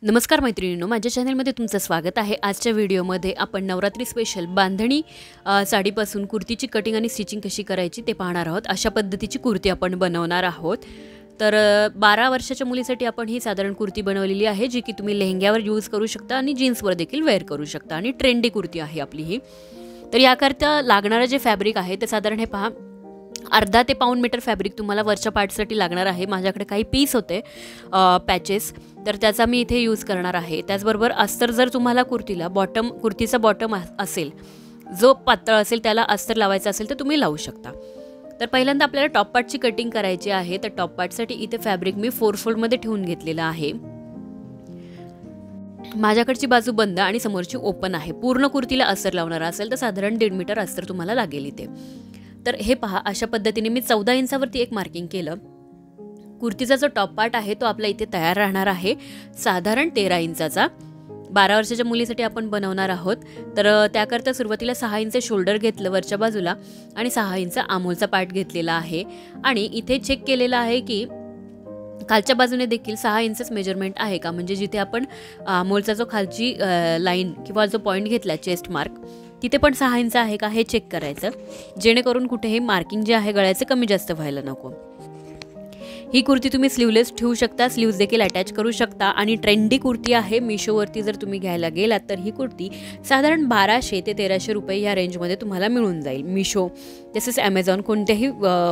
नमस्कार मैत्रिणींनो, माझ्या चॅनलमध्ये तुमचं स्वागत आहे। आजच्या व्हिडिओमध्ये आपण नवरात्री स्पेशल बांधणी साडीपासून कुर्तीची कटिंग आणि स्टिचिंग कशी करायची ते पाहणार आहोत। अशा पद्धतीची कुर्ती आपण बनवणार आहोत। तर 12 वर्षाच्या मुलीसाठी आपण ही साधारण कुर्ती बनवलेली आहे, जी की तुम्ही लेहंग्यावर यूज करू शकता आणि जीन्सवर देखील वेअर करू शकता आणि ट्रेंडी कुर्ती आहे आपली ही। तर याकरता लागणारं जे फॅब्रिक आहे ते साधारण हे पहा, अर्धा ते पाऊण मीटर फॅब्रिक तुम्हाला वरच्या पार्टसाठी लागणार आहे। माझ्याकडे काही पीस होते पॅचेस, तर त्याचा मी इथे यूज करणार आहे। त्याचबरोबर अस्तर जर तुम्हाला कुर्तीचा बॉटम असेल, जो पातळ असेल, त्याला अस्तर लावायचं असेल तर तुम्ही लावू शकता। तर पहिल्यांदा आपल्याला टॉप पार्टची कटिंग करायची आहे। तर टॉप पार्टसाठी इथे फॅब्रिक मी 4 फोल्डमध्ये ठेवून घेतलेला आहे। माझ्याकडची बाजू बंद आणि समोरची ओपन आहे। पूर्ण कुर्तीला अस्तर लावणार असेल तर साधारण 1.5 मीटर अस्तर तुम्हाला लागेल इथे। तर हे पहा, अशा पद्धतीने मी 14 इंचावरती एक मार्किंग केलं। कुर्तीचा जो टॉप पार्ट आहे तो आपला इथे तयार राहणार आहे साधारण 13 इंचाचा। 12 वर्षाच्या मुलीसाठी आपण बनवणार आहोत। तर त्याकरता सुरुवातीला 6 इंच शोल्डर घेतलं वरच्या बाजूला आणि 6 इंच आमोलचा पार्ट घेतलेला आहे। आणि इथे चेक केलेलं आहे की खालच्या बाजूने देखील 6 इंचच मेजरमेंट आहे का, म्हणजे जिथे आपण आमोलचा जो खालची लाईन किंवा जो पॉईंट घेतला चेस्ट मार्क, तिथे पण 6 इंच आहे का हे चेक करायचं, जेणेकरून कुठेही मार्किंग जे आहे गळ्याचे कमी जास्त व्हायला नको। ही कुर्ती तुम्ही स्लीवलेस ठेवू शकता, स्लीव्स देखील अटॅच करू शकता आणि ट्रेंडी कुर्ती आहे। मिशोवरती जर तुम्ही घ्यायला गेलात तर ही कुर्ती साधारण 1200 ते 1300 रुपये या रेंजमध्ये तुम्हाला मिळून जाईल। मिशो तसेच ॲमेझॉन, कोणत्याही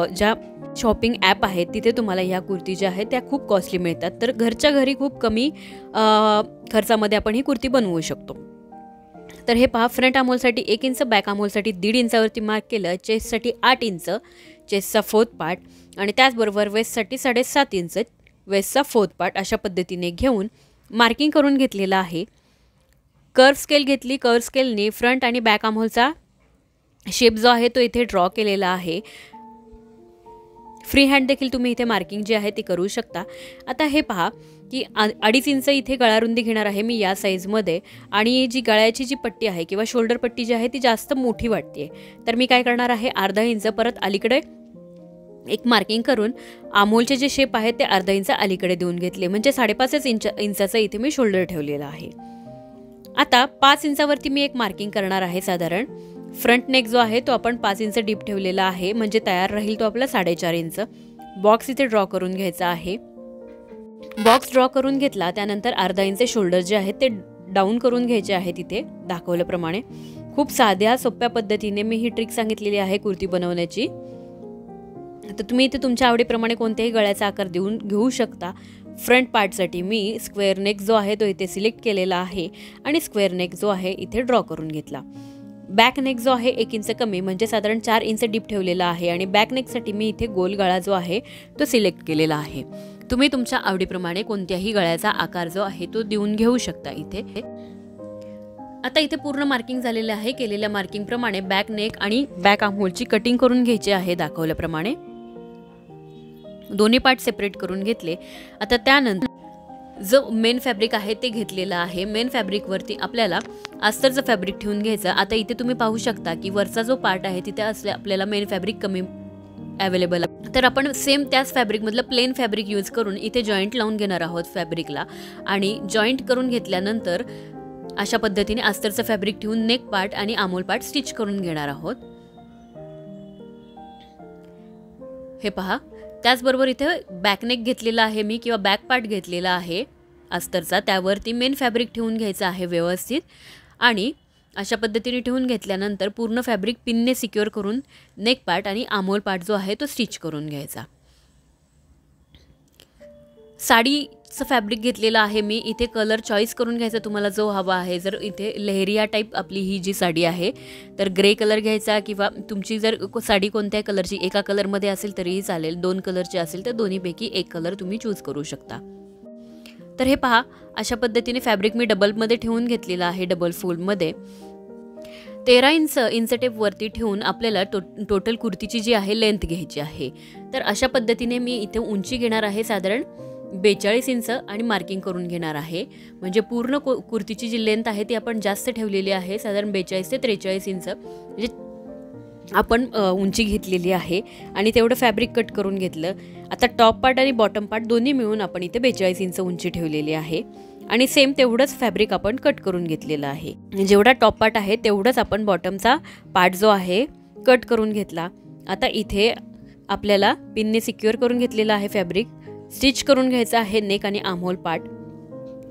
ज्या शॉपिंग ॲप आहेत तिथे तुम्हाला ह्या कुर्ती ज्या आहेत त्या खूप कॉस्टली मिळतात। तर घरच्या घरी खूप कमी खर्चामध्ये आपण ही कुर्ती बनवू शकतो। तर हे पहा, फ्रंट आमोलसाठी 1 इंच, बॅक आमोलसाठी 1.5 इंचावरती मार्क केलं। चेस्टसाठी 8 इंच चेस्टचा 4th पार्ट आणि त्याचबरोबर वेस्टसाठी 7.5 इंच वेस्टचा 4th पार्ट अशा पद्धतीने घेऊन मार्किंग करून घेतलेला आहे। कर्व स्केल घेतली, कर्व स्केलने फ्रंट आणि बॅक आमोलचा शेप जो आहे तो इथे ड्रॉ केलेला आहे। फ्री हँड देखील तुम्ही इथे मार्किंग जे आहे ते करू शकता। आता हे पहा की 2.5 इंच इथे गळारुंदी घेणार आहे मी या साईजमध्ये, आणि जी गळ्याची जी पट्टी आहे किंवा शोल्डर पट्टी जी आहे ती जास्त मोठी वाटते। तर मी काय करणार आहे, अर्धा इंच परत अलीकडे एक मार्किंग करून आमोलचे जे शेप आहेत ते अर्धा इंच अलीकडे देऊन घेतले, म्हणजे 5.5 इंचाचा इथे मी शोल्डर ठेवलेला आहे। आता 5 इंचावरती मी एक मार्किंग करणार आहे। साधारण फ्रंट नेक जो आहे तो आपण 5 इंच डीप ठेवलेला आहे, म्हणजे तयार राहील तो आपला 4.5 इंच। बॉक्स इथे ड्रॉ करून घ्यायचा आहे। बॉक्स ड्रॉ करून घेतला, त्यानंतर अर्धा इंच शोल्डर जे आहेत ते डाऊन करून घ्यायचे आहे तिथे दाखवल्याप्रमाणे। खूप साध्या सोप्या पद्धतीने मी ही ट्रिक सांगितलेली आहे कुर्ती बनवण्याची। तर तुम्ही इथे तुमच्या आवडीप्रमाणे कोणत्याही गळ्याचा आकार देऊन घेऊ शकता। फ्रंट पार्टसाठी मी स्क्वेअर नेक जो आहे तो इथे सिलेक्ट केलेला आहे आणि स्क्वेअर नेक जो आहे इथे ड्रॉ करून घेतला। बॅक नेक जो आहे 1 इंच कमी, म्हणजे साधारण 4 इंच डीप ठेवलेला आहे आणि बॅक नेकसाठी मी इथे गोल गळा जो आहे तो सिलेक्ट केलेला आहे। तुम्ही तुमच्या आवडीप्रमाणे कोणत्याही गळ्याचा आकार जो आहे तो देऊन घेऊ शकता इथे। आता इथे पूर्ण मार्किंग झालेलं आहे। केलेल्या मार्किंग प्रमाणे बॅक नेक आणि बॅक आर्महोलची कटिंग करून घ्यायची आहे दाखवल्याप्रमाणे। दोन्ही पार्ट सेपरेट करून घेतले। आता त्यानंतर जो मेन फॅब्रिक आहे ते घेतलेला आहे। मेन फॅब्रिकवरती आपल्याला अस्तरचं फॅब्रिक ठेवून घ्यायचं। आता इथे तुम्ही पाहू शकता की वरचा जो पार्ट आहे तिथे आपल्याला मेन फॅब्रिक कमी अवेलेबल आहे। तर आपण सेम त्याच फॅब्रिकमधलं प्लेन फॅब्रिक यूज करून इथे जॉईंट लावून घेणार आहोत फॅब्रिकला, आणि जॉईंट करून घेतल्यानंतर अशा पद्धतीने अस्तरचं फॅब्रिक ठेवून नेक पार्ट आणि आमोल पार्ट स्टिच करून घेणार आहोत। हे पहा, त्याचबरोबर इथे बॅकनेक घेतलेला आहे मी किंवा बॅक पार्ट घेतलेला आहे अस्तरचा, त्यावरती मेन फॅब्रिक ठेवून घ्यायचं आहे व्यवस्थित। आणि अशा पद्धतीने ठेवून घेतल्यानंतर पूर्ण फॅब्रिक पिनने सिक्युअर करून नेक पार्ट आणि आमोल पार्ट जो आहे तो स्टिच करून घ्यायचा। साडीचं फॅब्रिक घेतलेलं आहे मी, इथे कलर चॉईस करून घ्यायचा तुम्हाला जो हवा आहे। जर इथे लेहरिया टाईप आपली ही जी साडी आहे तर ग्रे कलर घ्यायचा, किंवा तुमची जर साडी कोणत्या कलरची, एका कलरमध्ये असेल तरीही चालेल, 2 कलरची असेल तर दोन्हीपैकी एक कलर तुम्ही चूज करू शकता। तर हे पहा, अशा पद्धतीने फॅब्रिक मी डबलमध्ये ठेवून घेतलेला आहे, डबल फोल्डमध्ये। 13 इंच टेपवरती ठेवून आपल्याला टोटल कुर्तीची जी आहे लेंथ घ्यायची आहे। तर अशा पद्धतीने मी इथे उंची घेणार आहे साधारण 42 इंच आणि मार्किंग करून घेणार आहे, म्हणजे पूर्ण कुर्तीची जी लेंथ आहे ती आपण जास्त ठेवलेली आहे, साधारण 42 ते 43 इंच म्हणजे आपण उंची घेतलेली आहे आणि तेवढं फॅब्रिक कट करून घेतलं। आता टॉप पार्ट आणि बॉटम पार्ट दोन्ही मिळून आपण इथे 42 इंच उंची ठेवलेली आहे आणि सेम तेवढंच फॅब्रिक आपण कट करून घेतलेलं आहे. जेवढा टॉप पार्ट आहे तेवढंच आपण बॉटमचा पार्ट जो आहे कट करून घेतला. आता इथे आपल्याला पिनने सिक्युअर करून घेतलेला आहे फॅब्रिक. स्टिच करून घ्यायचं आहे नेक आणि आर्महोल पार्ट.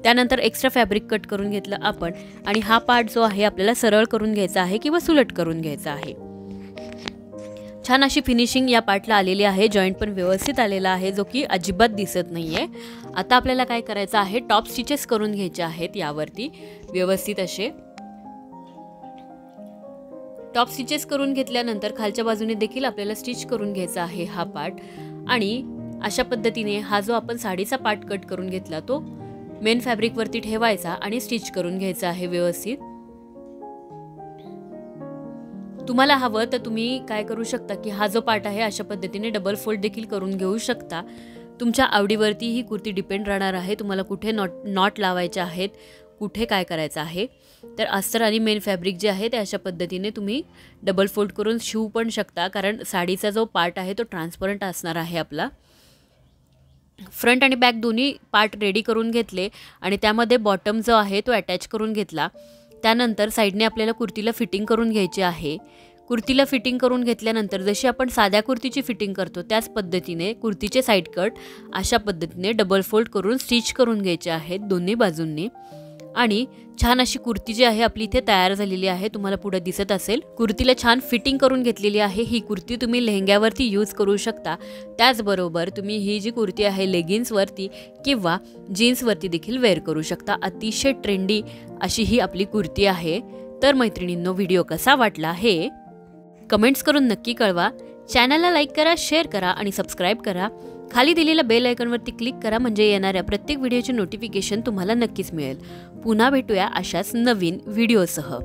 त्यानंतर एक्स्ट्रा फॅब्रिक कट करून घेतलं आपण आणि हा पार्ट जो आहे आपल्याला सरळ करून घ्यायचा आहे किंवा सुलट करून घ्यायचा आहे. छान अशी फिनिशिंग या पार्टला आलेली आहे. जॉईंट पण व्यवस्थित आलेला आहे जो की अजिबात दिसत नाहीये. आता आपल्याला काय करायचं आहे, टॉप स्टिचेस करून घ्यायचे आहेत. यावरती व्यवस्थित असे टॉप स्टिचेस करून घेतल्यानंतर खालच्या बाजूने देखील आपल्याला स्टिच करून घ्यायचा आहे हा पार्ट. आणि अशा पद्धतीने हा जो आपण साडीचा पार्ट कट करून घेतला तो मेन फॅब्रिक वरती ठेवायचा आणि स्टिच करून घ्यायचा आहे व्यवस्थित. तुम्हाला हवं तर तुम्ही काय करू शकता की हा जो पार्ट आहे अशा पद्धतीने डबल फोल्ड देखील करून घेऊ शकता. तुमच्या आवडीवरती ही कुर्ती डिपेंड राहणार आहे. तुम्हाला कुठे नॉट लावायचे आहेत, कुठे काय करायचं आहे. तर अस्तर आणि मेन फॅब्रिक जे आहे ते अशा पद्धतीने तुम्ही डबल फोल्ड करून शिवू पण शकता, कारण साडीचा जो पार्ट आहे तो ट्रान्सपरंट असणार आहे आपला. फ्रंट आणि बॅक दोन्ही पार्ट रेडी करून घेतले आणि त्यामध्ये बॉटम जो आहे तो अटॅच करून घेतला. त्यानंतर साईडने आपल्याला कुर्तीला फिटिंग करून घ्यायची आहे. कुर्तीला फिटिंग करून घेतल्यानंतर जशी आपण साध्या कुर्तीची फिटिंग करतो त्याच पद्धतीने कुर्तीचे साईड कट अशा पद्धतीने डबल फोल्ड करून स्टिच करून घ्यायचे आहेत दोन्ही बाजूंनी. आणि छान अशी कुर्ती जी आहे आपली इथे तयार झालेली आहे. तुम्हाला पुढे दिसत असेल कुर्तीला छान फिटिंग करून घेतलेली आहे. ही कुर्ती तुम्ही लेहंग्यावरती यूज करू शकता. त्याचबरोबर तुम्ही ही जी कुर्ती आहे लेगिन्सवरती किंवा जीन्सवरती देखील वेअर करू शकता. अतिशय ट्रेंडी अशी ही आपली कुर्ती आहे. तर मैत्रिणींनो, व्हिडिओ कसा वाटला हे कमेंट्स करून नक्की कळवा. चॅनलला लाईक करा, शेअर करा आणि सबस्क्राईब करा. खाली दिलेल्या बेल आयकॉनवरती क्लिक करा म्हणजे येणाऱ्या प्रत्येक व्हिडिओचे नोटिफिकेशन तुम्हाला नक्कीच मिळेल. पुन्हा भेटूया अशाच नवीन व्हिडिओसह.